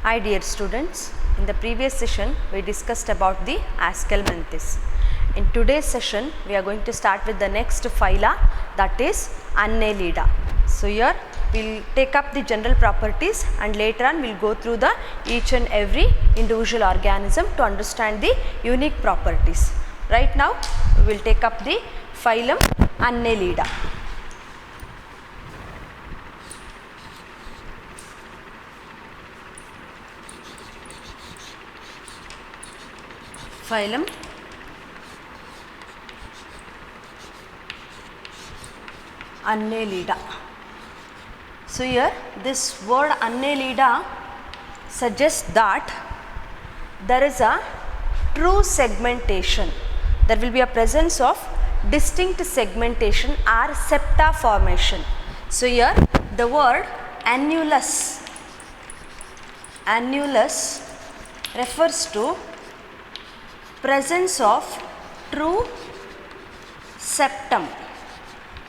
Hi dear students, in the previous session we discussed about the Aschelminthes. In today's session we are going to start with the next phyla, that is Annelida. So here we will take up the general properties and later on we will go through the each and every individual organism to understand the unique properties. Right now we will take up the phylum Annelida. Phylum Annelida. So here this word Annelida suggests that there is a true segmentation. There will be a presence of distinct segmentation or septa formation. So here the word annulus refers to presence of true septum.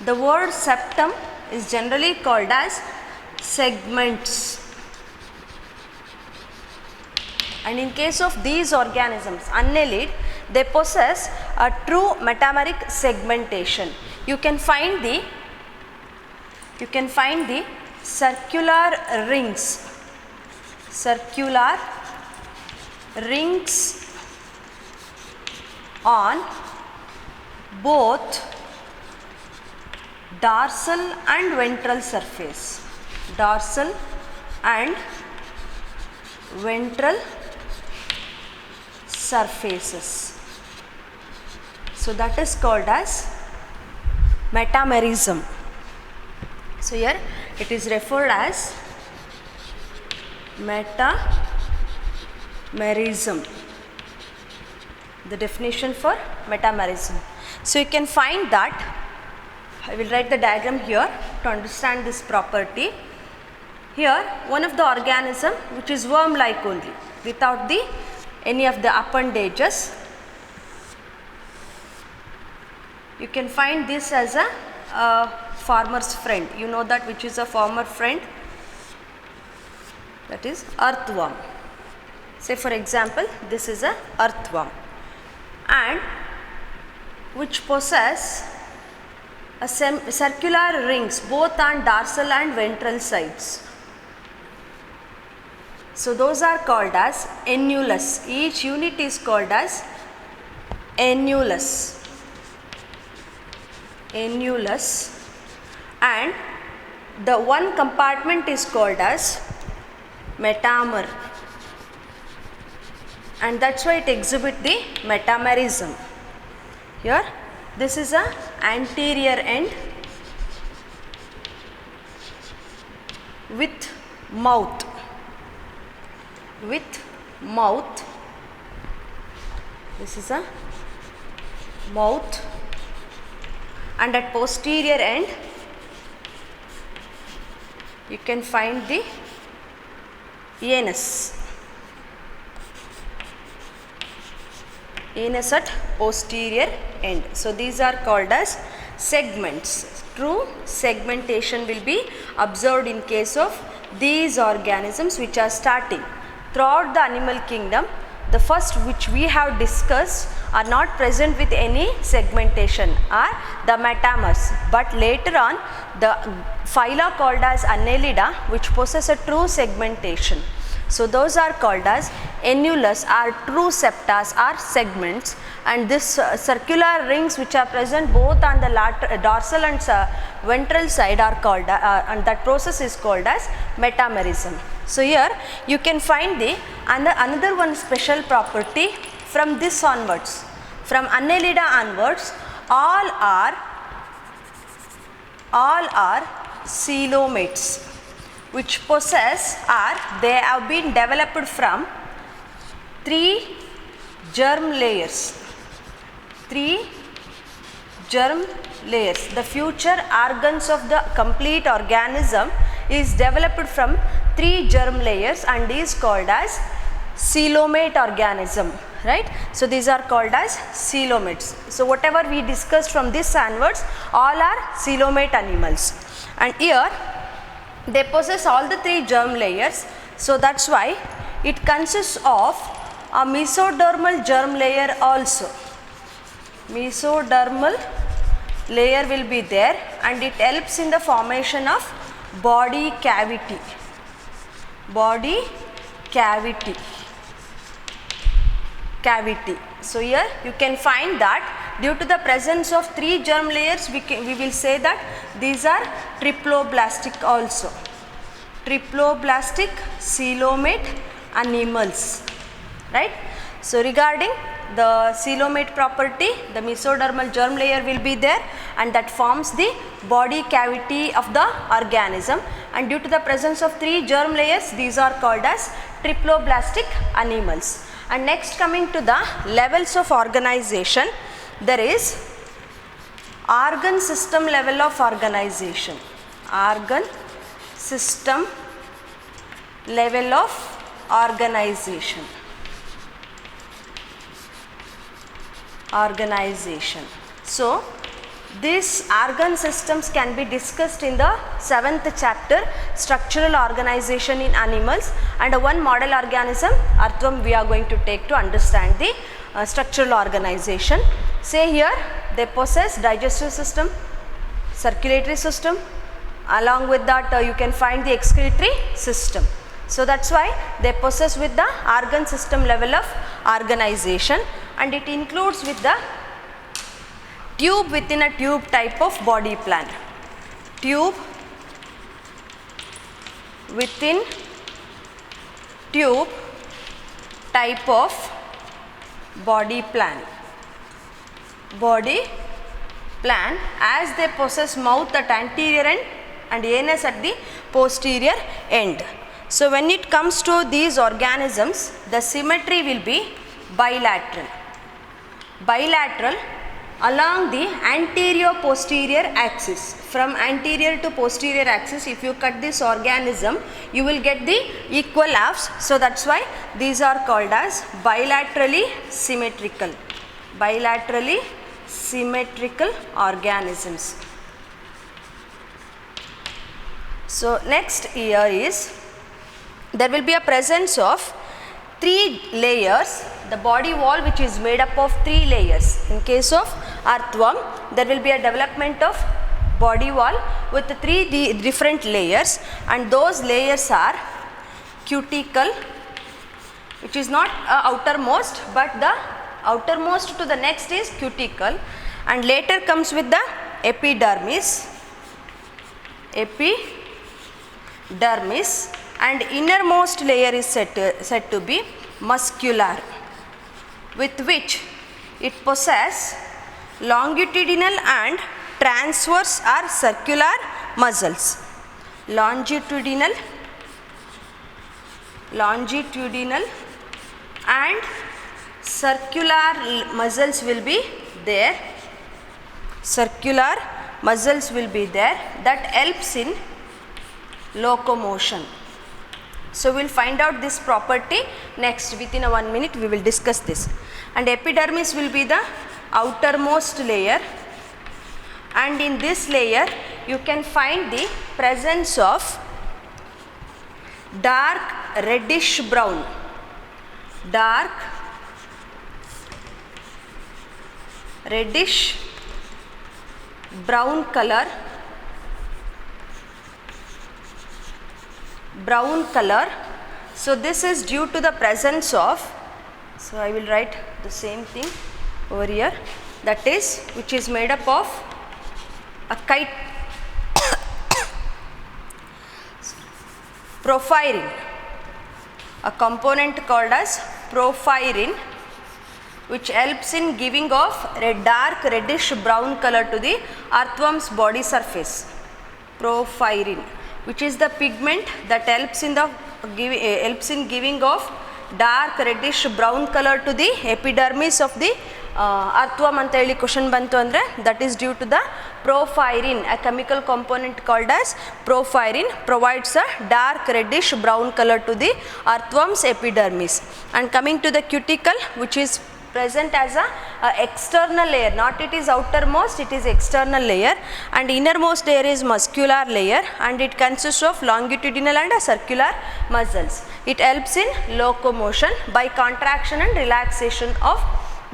The word septum is generally called as segments. And in case of these organisms, annelid, they possess a true metameric segmentation. You can find the circular rings on both dorsal and ventral surface. Dorsal and ventral surfaces. So that is called as metamerism. So here it is referred as metamerism. The definition for metamerism. So you can find that, I will write the diagram here to understand this property. Here one of the organism which is worm like only without any of the appendages. You can find this as a farmer's friend. You know that which is a farmer friend, that is earthworm. Say for example this is a earthworm and which possess a circular rings both on dorsal and ventral sides. So those are called as annulus. Each unit is called as annulus. And the one compartment is called as metamer. And that's why it exhibits the metamerism. Here this is a anterior end with mouth. This is a mouth, and at posterior end you can find the anus. Anus at posterior end. So these are called as segments. True segmentation will be observed in case of these organisms which are starting. Throughout the animal kingdom, the first which we have discussed are not present with any segmentation are the metamers, but later on the phyla called as Annelida which possess a true segmentation. So those are called as annulus or true septas or segments, and this circular rings which are present both on the dorsal and ventral side are called and that process is called as metamerism. So here you can find another one special property from this onwards. From Annelida onwards, all are coelomates which possess they have been developed from 3 germ layers. The future organs of the complete organism is developed from 3 germ layers and is called as coelomate organism, right? So these are called as coelomates. So whatever we discussed from this onwards, all are coelomate animals, and here they possess all the 3 germ layers. So that's why it consists of a mesodermal germ layer also. Mesodermal layer will be there and it helps in the formation of body cavity. Body cavity. So here you can find that due to the presence of 3 germ layers, we will say that these are triploblastic also. Triploblastic coelomate animals, right? So regarding the coelomate property, the mesodermal germ layer will be there and that forms the body cavity of the organism, and due to the presence of 3 germ layers, these are called as triploblastic animals. And next, coming to the levels of organization, there is organ system level of organization. Organ system level of organization. So these organ systems can be discussed in the 7th chapter, structural organization in animals, and one model organism, earthworm, we are going to take to understand the structural organization. Say here they possess digestive system, circulatory system, along with that you can find the excretory system. So that's why they possess with the organ system level of organization, and it includes with the tube within a tube type of body plan. Tube within tube type of body plan. As they possess mouth at anterior end and anus at the posterior end. So when it comes to these organisms, the symmetry will be bilateral. Along the anterior posterior axis. From anterior to posterior axis, if you cut this organism, you will get the equal halves. So that's why these are called as bilaterally symmetrical. Bilaterally symmetrical organisms. So next here is, there will be a presence of 3 layers, the body wall which is made up of 3 layers. In case of earthworm, there will be a development of body wall with 3 different layers, and those layers are cuticle, which is not outermost, but the outermost to the next is cuticle, and later comes with the epidermis, and innermost layer is said to be muscular, with which it possesses longitudinal and transverse or circular muscles. Longitudinal and circular muscles will be there. That helps in locomotion. So we will find out this property next. Within 1 minute we will discuss this. And epidermis will be the outermost layer, and in this layer you can find the presence of dark reddish brown color. So this is due to the presence of, so I will write the same thing over here, that is, which is made up of a porphyrin, a component called as porphyrin, which helps in giving off a dark reddish brown color to the earthworm's body surface. Porphyrin, which is the pigment that helps in giving off dark reddish brown color to the epidermis of the earthworm anta heli question bantu andre, that is due to the porphyrin. A chemical component called as porphyrin provides a dark reddish brown color to the earthworm's epidermis. And coming to the cuticle, which is present as a external layer, not it is outermost, it is external layer, and innermost layer is muscular layer, and it consists of longitudinal and circular muscles. It helps in locomotion by contraction and relaxation of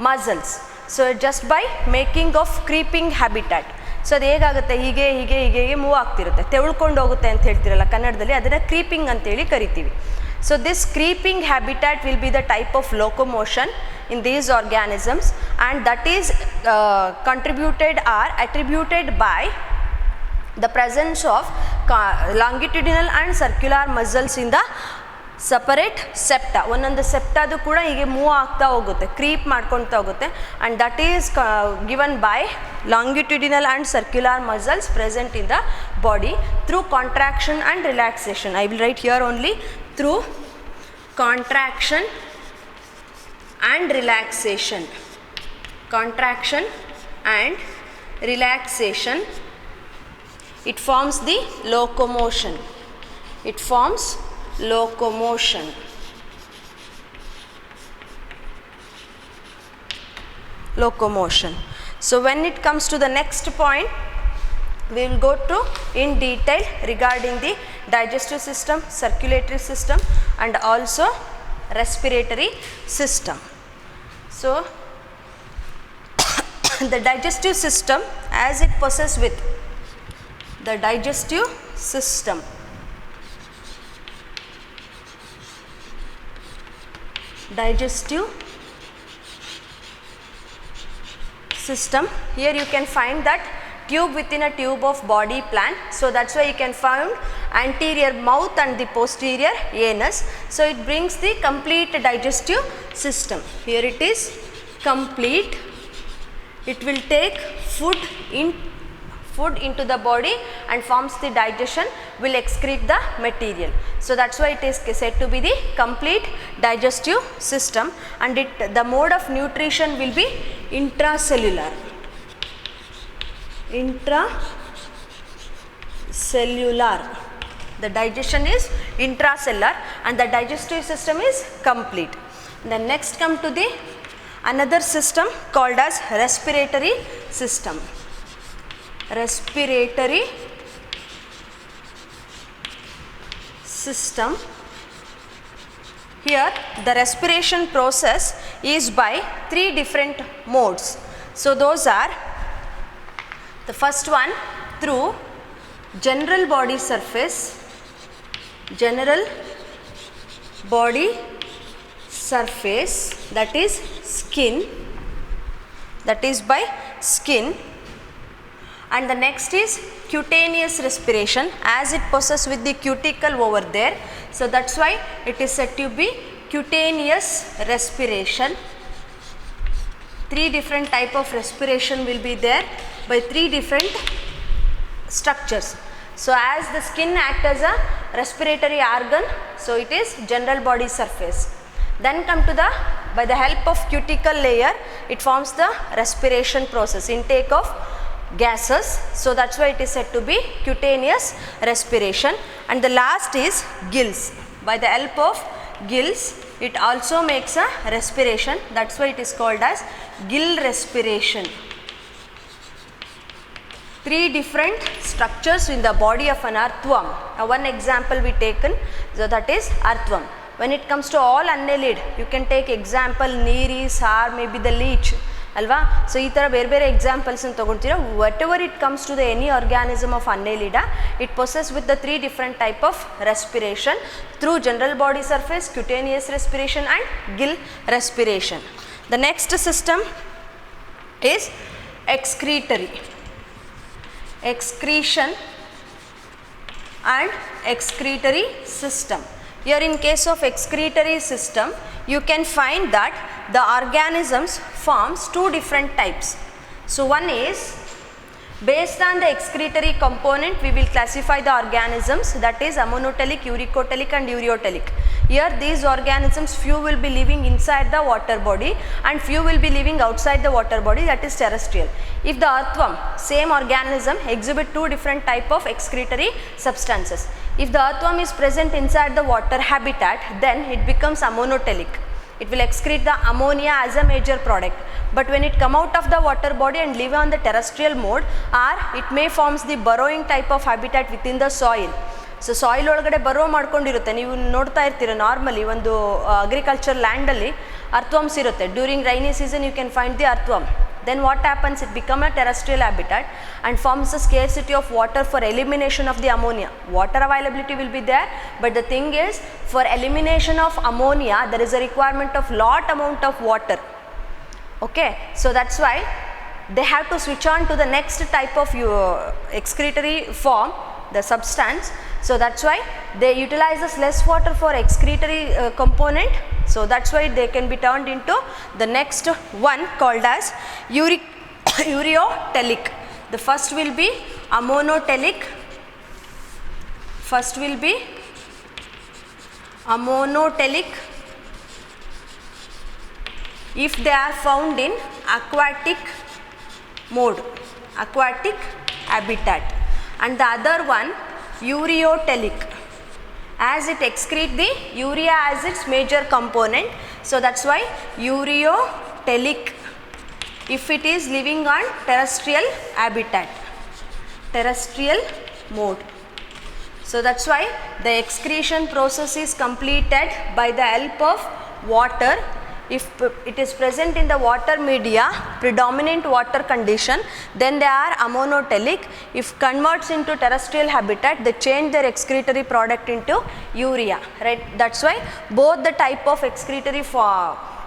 muscles. So just by making of creeping habitat. So ಅದು ಹೇಗಾಗುತ್ತೆ, ಹೀಗೆ ಹೀಗೆ ಹೀಗೆ ಹೀಗೆ move ಆಗ್ತಿರುತ್ತೆ, ತೆವಳ್ಕೊಂಡು ಹೋಗುತ್ತೆ ಅಂತ ಹೇಳ್ತಿರಲ್ಲ ಕನ್ನಡದಲ್ಲಿ, ಅದನ್ನು ಕ್ರೀಪಿಂಗ್ ಅಂತೇಳಿ ಕರಿತೀವಿ. So this creeping habitat will be the type of locomotion in these organisms, and that is contributed or attributed by the presence of longitudinal and circular muscles in the separate septa. ಒಂದೊಂದು ಸೆಪ್ಟಾದು ಕೂಡ ಹೀಗೆ move ಆಗ್ತಾ ಹೋಗುತ್ತೆ, creep ಮಾಡ್ಕೊಳ್ತಾ ಹೋಗುತ್ತೆ, and that is given by longitudinal and circular muscles present in the body through contraction and relaxation. I will write here only through contraction and relaxation. Contraction and relaxation, it forms the locomotion. It forms locomotion. Locomotion. So when it comes to the next point, we will go to in detail regarding the digestive system, circulatory system, and also respiratory system. So the digestive system, as it possesses with the digestive system, here you can find that tube within a tube of body plan. So that's why you can find anterior mouth and the posterior anus. So it brings the complete digestive system. Here it is complete. It will take food into the body and forms the digestion, will excrete the material. So that's why it is said to be the complete digestive system, and the mode of nutrition will be intracellular. The digestion is intracellular and the digestive system is complete. Then next come to the another system called as respiratory system. Respiratory system. Here the respiration process is by 3 different modes. So those are, the first one through general body surface, that is skin, that is by skin. And the next is cutaneous respiration, as it possesses with the cuticle over there. So that's why it is said to be cutaneous respiration. 3 different type of respiration will be there by 3 different structures. So as the skin acts as a respiratory organ, so it is general body surface. Then come to the, by the help of cuticle layer, it forms the respiration process, intake of gases. So that's why it is said to be cutaneous respiration. And the last is gills. By the help of gills, it also makes a respiration. That's why it is called as gill respiration. 3 different structures in the body of an earthworm. Now one example we taken, so that is earthworm. When it comes to all annelid, you can take example Nereis or maybe the leech. ಅಲ್ವಾ. So ಈ ಥರ ಬೇರೆ ಬೇರೆ ಎಕ್ಸಾಂಪಲ್ಸನ್ನು ತೊಗೊಳ್ತೀರಾ. Whatever it comes to the any organism of Annelida, it possess with the 3 different type of respiration through general body surface, cutaneous respiration and gill respiration. The next system is excretory. Excretion and excretory system. Here in case of excretory system, you can find that the organisms forms 2 different types. So one is based on the excretory component, we will classify the organisms, that is ammonotelic, uricotelic and ureotelic. Here these organisms, few will be living inside the water body and few will be living outside the water body, that is terrestrial. If the earthworm, same organism, exhibit 2 different type of excretory substances. If the earthworm is present inside the water habitat, then it becomes ammonotelic. It will excrete the ammonia as a major product. But when it come out of the water body and live on the terrestrial mode, or it may forms the burrowing type of habitat within the soil. So soil ಒಳಗಡೆ burrow ಮಾಡ್ಕೊಂಡಿರುತ್ತೆ. ನೀವು ನೋಡ್ತಾ ಇರ್ತೀರ normally ಒಂದು agriculture ಲ್ಯಾಂಡಲ್ಲಿ earthworms ಇರುತ್ತೆ. During rainy season you can find the earthworm. Then what happens, it become a terrestrial habitat and forms a scarcity of water for elimination of the ammonia. Water availability will be there, but the thing is, for elimination of ammonia there is a requirement of lot amount of water. Okay, so that's why they have to switch on to the next type of excretory form, the substance. So that's why they utilizes less water for excretory component. So that's why they can be turned into the next one called as ureotelic. The first will be ammonotelic. First will be ammonotelic if they are found in aquatic mode, aquatic habitat, and the other one ureotelic as it excrete the urea as its major component. So that's why ureotelic if it is living on terrestrial habitat, terrestrial mode. So that's why the excretion process is completed by the help of water. If it is present in the water media, predominant water condition, then they are ammonotelic. If converts into terrestrial habitat, they change their excretory product into urea, right? That's why both the type of excretory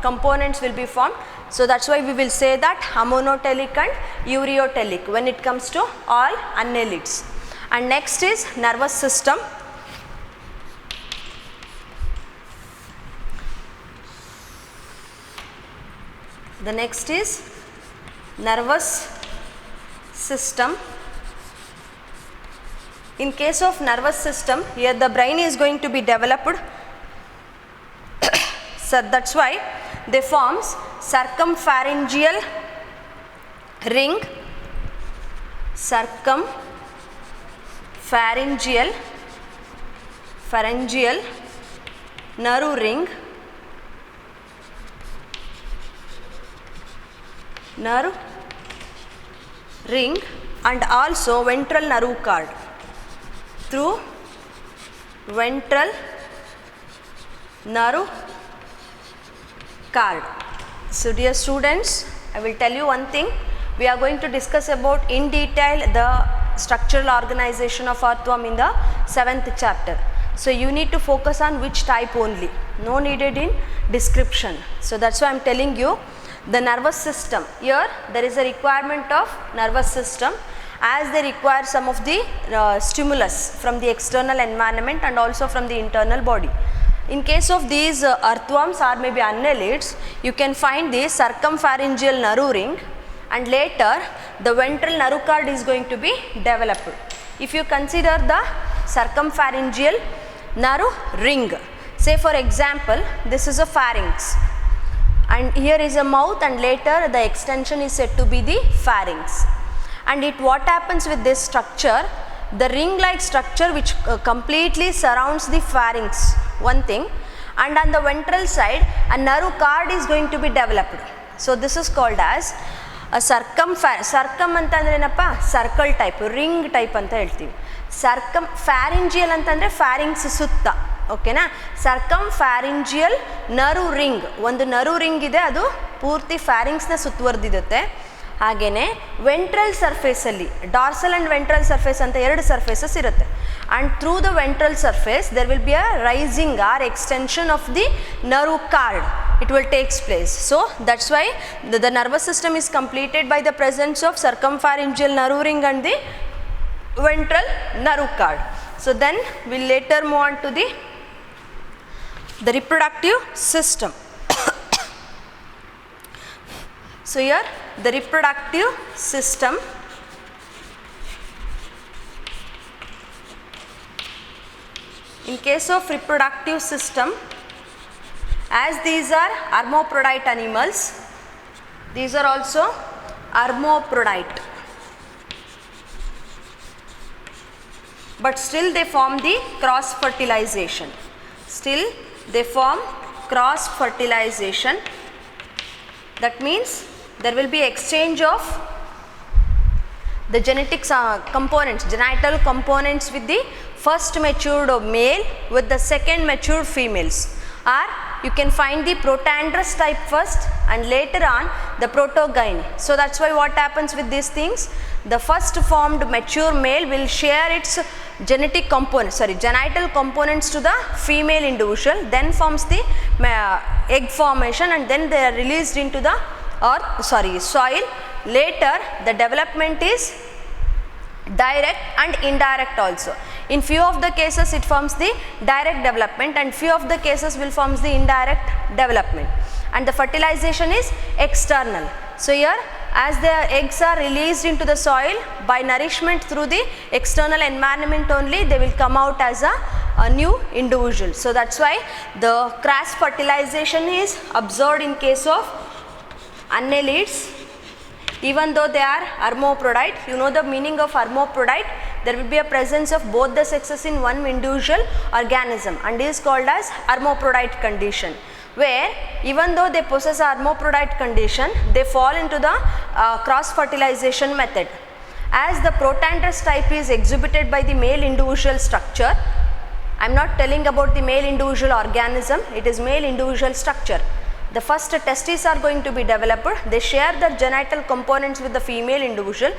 components will be formed. So that's why we will say that ammonotelic and ureotelic when it comes to all annelids. And next is nervous system. The next is nervous system. In case of nervous system, here the brain is going to be developed. So that's why they forms circumpharyngeal ring, circumpharyngeal nerve ring, nerve ring, and also ventral nerve cord through ventral nerve cord. So dear students, I will tell you one thing. We are going to discuss about in detail the structural organization of earthworm in the 7th chapter. So you need to focus on which type only, no needed in description. So that's why I am telling you the nervous system. Here there is a requirement of nervous system as they require some of the stimulus from the external environment and also from the internal body. In case of these earthworms or maybe annelids, you can find the circumpharyngeal nerve ring, and later the ventral nerve cord is going to be developed. If you consider the circumpharyngeal nerve ring, say for example this is a pharynx and here is a mouth, and later the extension is said to be the pharynx. And what happens with this structure, the ring like structure which completely surrounds the pharynx, one thing, and on the ventral side a nerve cord is going to be developed. So this is called as a circum ಅಂತಂದ್ರೆ ಏನಪ್ಪ, circle type, ring type ಅಂತ ಹೇಳ್ತೀವಿ. pharyngeal ಅಂತಂದರೆ pharynx ಸುತ್ತ, ಓಕೆನಾ. Circumpharyngeal nerve ring, ಒಂದು nerve ring ಇದೆ, ಅದು ಪೂರ್ತಿ ಫ್ಯಾರಿಂಗ್ಸ್ನ ಸುತ್ತುವರೆದಿರುತ್ತೆ. ಹಾಗೆಯೇ ವೆಂಟ್ರಲ್ ಸರ್ಫೇಸಲ್ಲಿ ಡಾರ್ಸಲ್ ಆ್ಯಂಡ್ ವೆಂಟ್ರಲ್ ಸರ್ಫೇಸ್ ಅಂತ ಎರಡು ಸರ್ಫೇಸಸ್ ಇರುತ್ತೆ. And through the ventral surface there will be a rising or extension of the nerve cord. It will takes place. So that's why the nervous system is completed by the presence of circumpharyngeal nerve ring and the ventral nerve cord. So then we'll later move on to the reproductive system. So here the reproductive system, in case of reproductive system, as these are hermaphrodite animals, these are also hermaphrodite, but still they form the cross fertilization. Still they form cross fertilization. That means there will be exchange of the genetics components, genital components with the first matured male with the second matured females, or you can find the protandrous type first and later on the protogyne. So that's why what happens with these things, the first formed mature male will share its genital components to the female individual, then forms the egg formation, and then they are released into the soil. Later the development is direct and indirect also. In few of the cases it forms the direct development, and few of the cases will forms the indirect development, and the fertilization is external. So here, as the eggs are released into the soil by nourishment through the external environment only, they will come out as a new individual. So that's why the cross fertilization is observed in case of annelids, even though they are hermaphrodite. You know the meaning of hermaphrodite, there will be a presence of both the sexes in one individual organism, and is called as hermaphrodite condition, where even though they possess a hermaphrodite condition, they fall into the cross fertilization method. As the protandrous type is exhibited by the male individual structure, I am not telling about the male individual organism, it is male individual structure. The first testes are going to be developed, they share the genital components with the female individual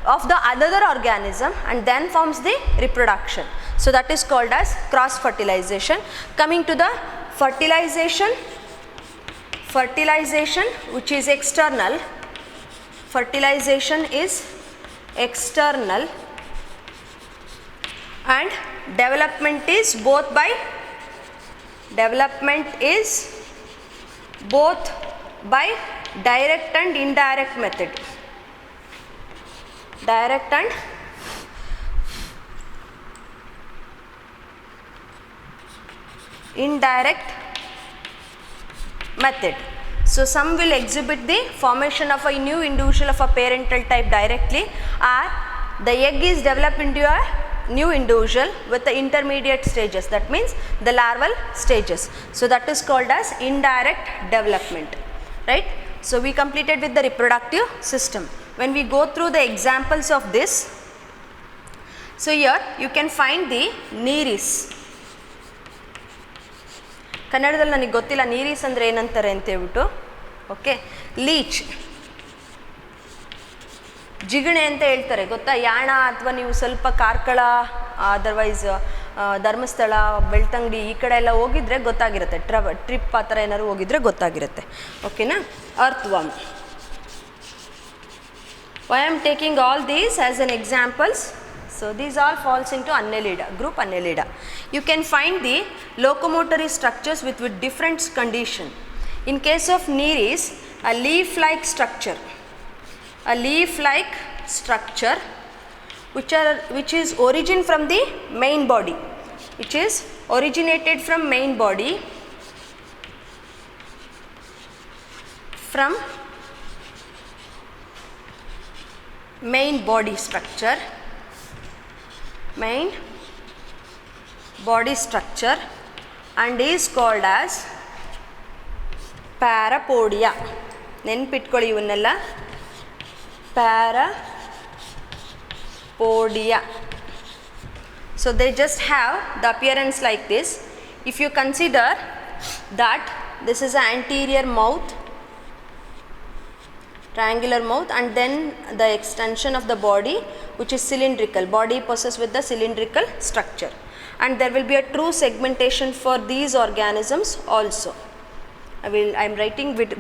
of the other organism, and then forms the reproduction. So that is called as cross fertilization. Coming to the fertilization which is external, fertilization is external, and development is both by direct and indirect method. Direct and indirect method. So some will exhibit the formation of a new individual of a parental type directly, or the egg is developed into a new individual with the intermediate stages, that means the larval stages. So that is called as indirect development, right? So we completed with the reproductive system. When we go through the examples of this, so here you can find the ನೀರಿಸ್. ಕನ್ನಡದಲ್ಲಿ ನನಗೆ ಗೊತ್ತಿಲ್ಲ ನೀರಿಸ್ ಅಂದರೆ ಏನಂತಾರೆ ಅಂತ ಹೇಳ್ಬಿಟ್ಟು. Okay, leach, ಜಿಗಣೆ ಅಂತ ಹೇಳ್ತಾರೆ ಗೊತ್ತಾ, ಯಾಣ ಅಥವಾ ನೀವು ಸ್ವಲ್ಪ ಕಾರ್ಕಳ, ಅದರ್ವೈಸ್ ಧರ್ಮಸ್ಥಳ, ಬೆಳ್ತಂಗಡಿ ಈ ಕಡೆ ಎಲ್ಲ ಹೋಗಿದ್ರೆ ಗೊತ್ತಾಗಿರುತ್ತೆ, ಟ್ರಿಪ್ ಆ ಥರ ಏನಾದ್ರು ಹೋಗಿದ್ರೆ ಗೊತ್ತಾಗಿರುತ್ತೆ. ಓಕೆನಾ. ಅರ್ಥವಾರ್ಮ್. Why I am taking all these as an examples? So these all falls into Annelida, group Annelida. You can find the locomotory structures with different condition. In case of Nereis, a leaf-like structure, which is origin from the main body, which is originated from main body, from main body structure, and is called as parapodia. ನೆನ್ಪಿಟ್ಕೊಳ್ಳಿ ಇವನ್ನೆಲ್ಲ, parapodia. So they just have the appearance like this. If you consider that this is an anterior mouth, triangular mouth, and then the extension of the body which is cylindrical, body possessed with the cylindrical structure, and there will be a true segmentation for these organisms also. I am writing with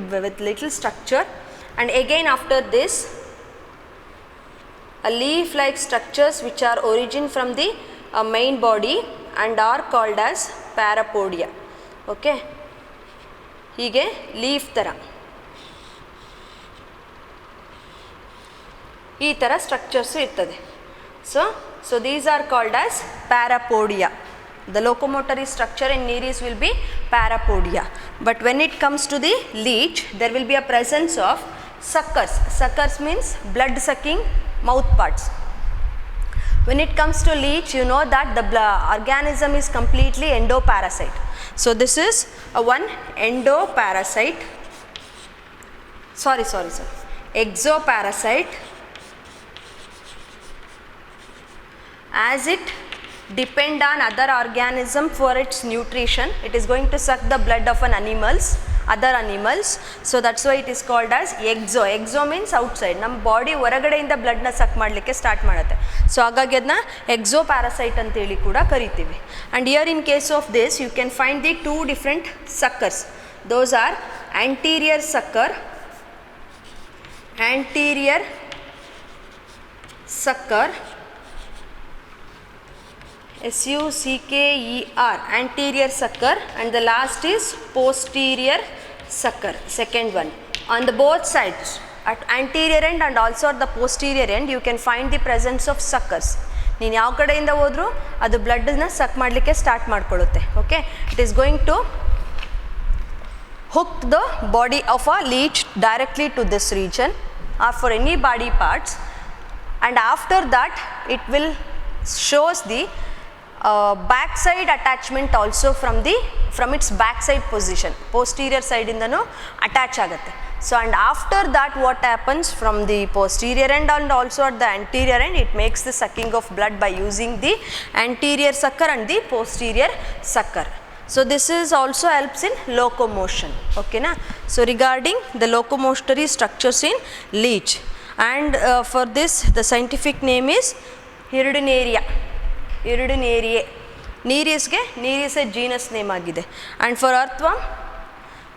little structure, and again after this a leaf like structures which are origin from the main body and are called as parapodia. Okay, ಹೀಗೆ leaf ಥರ ಈ ಥರ structures ಇರ್ತದೆ. So these are called as ಪ್ಯಾರಾಪೋಡಿಯಾ. The locomotory structure in Nereis will be parapodia. But when it comes to the leech, there will be a presence of suckers. Suckers means blood sucking mouth parts. When it comes to leech, you know that the organism is completely endoparasite. So this is one endoparasite, exoparasite. As it depend on other organism for its nutrition. It is going to suck the blood of other animals. So that's why it is called as exo. Exo means outside. ನಮ್ಮ body ಹೊರಗಡೆಯಿಂದ ಬ್ಲಡ್ನ ಸಕ್ ಮಾಡಲಿಕ್ಕೆ start ಮಾಡುತ್ತೆ. So ಹಾಗಾಗಿ ಅದನ್ನ Exo parasite ಅಂತೇಳಿ ಕೂಡ ಕರಿತೀವಿ. And here in case of this you can find the two different suckers. Those are anterior sucker, anterior sucker, SUCKER, anterior sucker, and the last is posterior sucker, second one. On the both sides, at anterior end and also at the posterior end, you can find the presence of suckers. ನೀನು ಯಾವ ಕಡೆಯಿಂದ ಹೋದರೂ ಅದು ಬ್ಲಡ್ಡನ್ನ suck ಮಾಡಲಿಕ್ಕೆ start ಮಾಡ್ಕೊಳ್ಳುತ್ತೆ. Okay, it is going to hook the body of a leech directly to this region or for any body parts, and after that it will shows the backside attachment also from its backside position, posterior side indanu attach agutte. So and after that what happens from the posterior end and also at the anterior end, it makes the sucking of blood by using the anterior sucker and the posterior sucker. So this is also helps in locomotion. Okay na. So regarding the locomotory structures in leech, and for this the scientific name is Hirudinaria. Hirudinariae. Nereis a genus name agide. And for earthworm,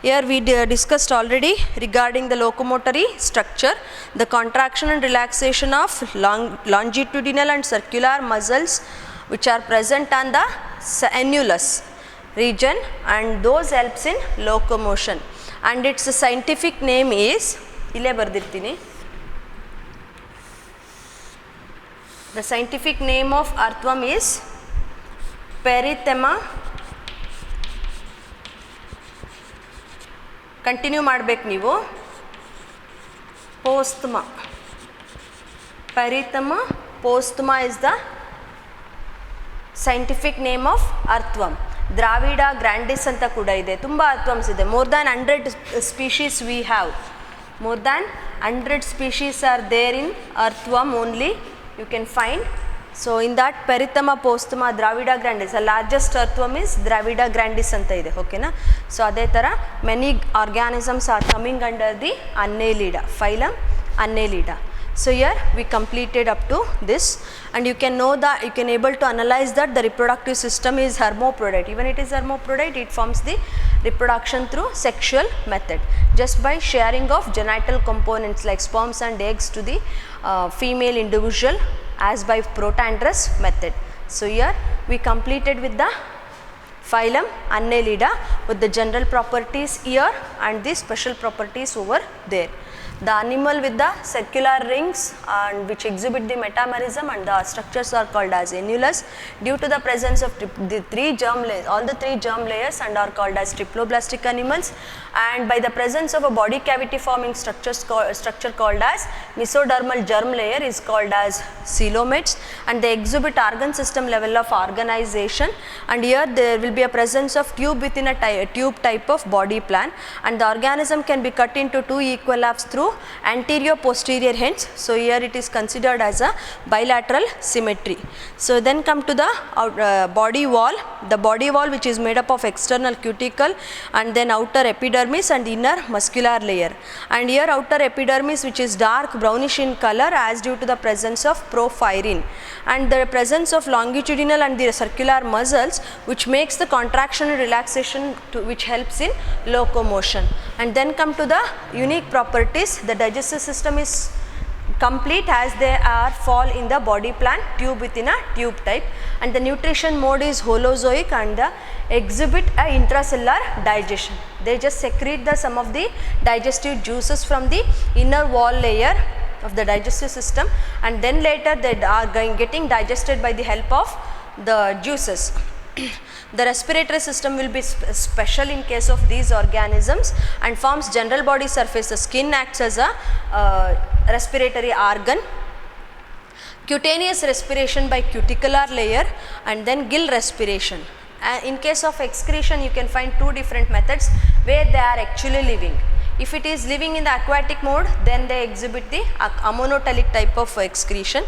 here we discussed already regarding the locomotory structure, the contraction and relaxation of longitudinal and circular muscles which are present on the annulus region, and those helps in locomotion. And its scientific name is ile bardirtini. The scientific name of earthworm is Perithema. Continue ಮಾಡಬೇಕು ನೀವು. Posthma. Perithema posthma is the scientific name of earthworm. Dravida grandis ಅಂತ ಕೂಡ ಇದೆ. ತುಂಬ earthworms ಇದೆ. More than 100 species we have. More than 100 species are there in earthworm only you can find. So in that Pheretima posthuma Drawida grandis, largest earthworm is Drawida grandis ಅಂತ ಇದೆ. ಓಕೆನಾ. So ಅದೇ ಥರ many organisms are coming under the Annelida, phylum Annelida. So here we completed up to this, and you can know that you can able to analyze that the reproductive system is hermaphrodite. Even it is hermaphrodite, it forms the reproduction through sexual method just by sharing of genital components like sperms and eggs to the female individual as by protandrous method. So here we completed with the phylum Annelida with the general properties here and the special properties over there. The animal with the circular rings and which exhibit the metamerism and the structures are called as annulus due to the presence of the three germ layers. All the three germ layers and are called as triploblastic animals, and by the presence of a body cavity forming structure called as mesodermal germ layer is called as coelomates, and they exhibit organ system level of organization, and here there will be a presence of tube within a tube type of body plan, and the organism can be cut into two equal halves through anterior posterior ends. So here it is considered as a bilateral symmetry. So then come to the body wall. The body wall which is made up of external cuticle and then outer epidermis and inner muscular layer, and here outer epidermis which is dark brownish in color as due to the presence of porphyrin, and the presence of longitudinal and the circular muscles which makes the contraction and relaxation which helps in locomotion. And then come to the unique properties. The digestive system is complete as they are fall in the body plan tube within a tube type, and the nutrition mode is holozoic and exhibit a intracellular digestion. They just secrete some of the digestive juices from the inner wall layer of the digestive system, and then later they are getting digested by the help of the juices. The respiratory system will be special in case of these organisms and forms general body surface. The skin acts as a respiratory organ. Cutaneous respiration by cuticular layer, and then gill respiration. In case of excretion you can find two different methods where they are actually living. If it is living in the aquatic mode, then they exhibit the ammonotelic type of excretion,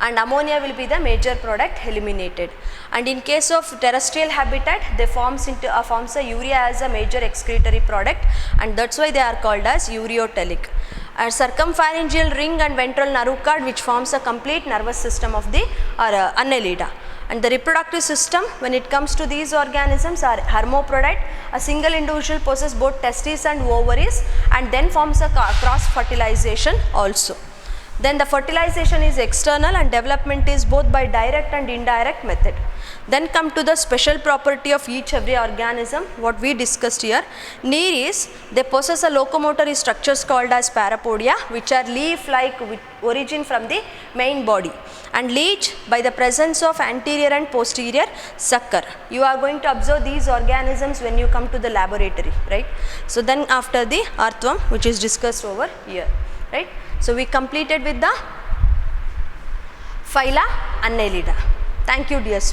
and ammonia will be the major product eliminated. And in case of terrestrial habitat, they forms a urea as a major excretory product, and that's why they are called as ureotelic. And circumpharyngeal ring and ventral nerve cord, which forms a complete nervous system of the Annelida. And the reproductive system, when it comes to these organisms, are hermaphrodite. A single individual possesses both testes and ovaries, and then forms a cross fertilization also. Then the fertilization is external and development is both by direct and indirect method. Then come to the special property of each every organism, what we discussed here. Neer is, they possess a locomotory structures called as parapodia, which are leaf-like with origin from the main body, and leach by the presence of anterior and posterior sucker. You are going to observe these organisms when you come to the laboratory, right? So then after the earthworm, which is discussed over here, right? So we completed with the phyla Annelida. Thank you, dear students.